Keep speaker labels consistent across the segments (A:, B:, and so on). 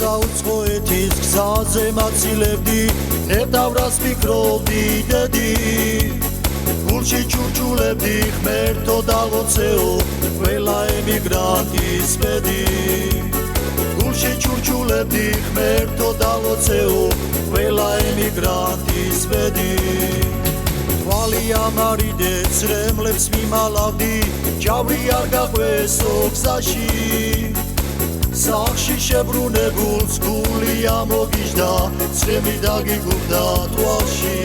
A: საუცხო ეთის გზაზე მაცილებდი ნეტავრას ფიქრობდი დედი გულში ჩურჩულებდი ღმერთო დაღოცეო ყველა ემიგრანტის ბედი გულში ჩურჩულებდი ღმერთო დაღოცეო ყველა ემიგრანტის ბედი თვალი ამარიდე ცრემლებს მიმალავდი ჯავრი არ გაყვესო გზაში სახში შებრუნებულს გული ამოგიჟდა ცრემლი დაგიგუბდა თვალში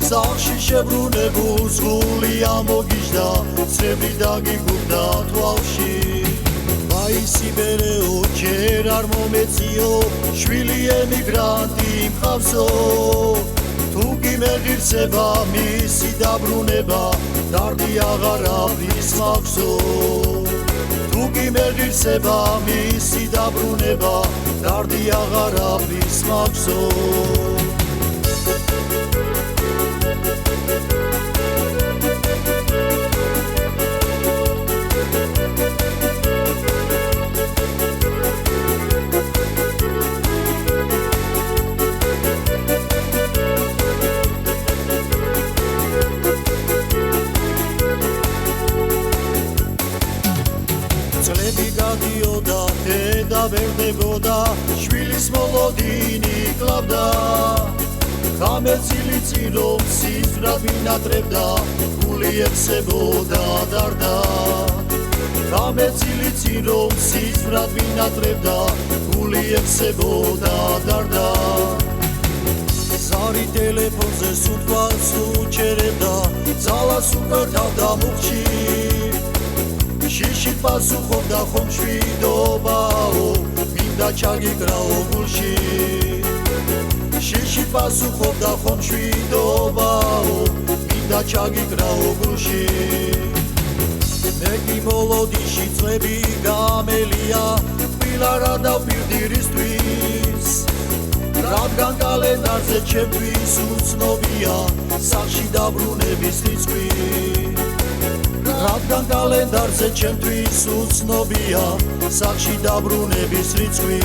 A: სახში შებრუნებულს გული ამოგიჟდა ცრემლი დაგიგუბდა თვალში მაისიბერეო ჯერ არ მომეციო შვილი ემიგრანტი მყავსო თუ გიმეღირსება მისი დაბრუნება დარდი აღარ არის მაქვსო თუ გიმეღირსება მისი დაბრუნება დარდი აღარ არის მაქვსო წლები გადიოდა დედა ვერ დებოდა შვილის მოლოდინი კლავდა გამეცილიცი რომ სიზმრად ვინატრებდა გული ექსებოდა დარდა გამეცილიცი რომ სიზმრად ვინატრებდა გული ექსებოდა დარდა ზარი ტელეფონზე სუთვალს უჩერებდა ძალას უკრთავდა მუხში შიში პასუხობდა ხომ შვიდობაო მინდა ჩაგიკრაო გულში შიში პასუხობდა ხომ შვიდობაო მინდა ჩაგიკრაო გულში მე კი მოლოდიში წლები გამელია თბილა რა დავპირდი რისთვის რადგან კალენდარზე ჩემთვის უცნობია სახში დაბრუნების რიცხვი რადგან კალენდარზე ჩემთვის უცნობია სახში დაბრუნების რიცხვი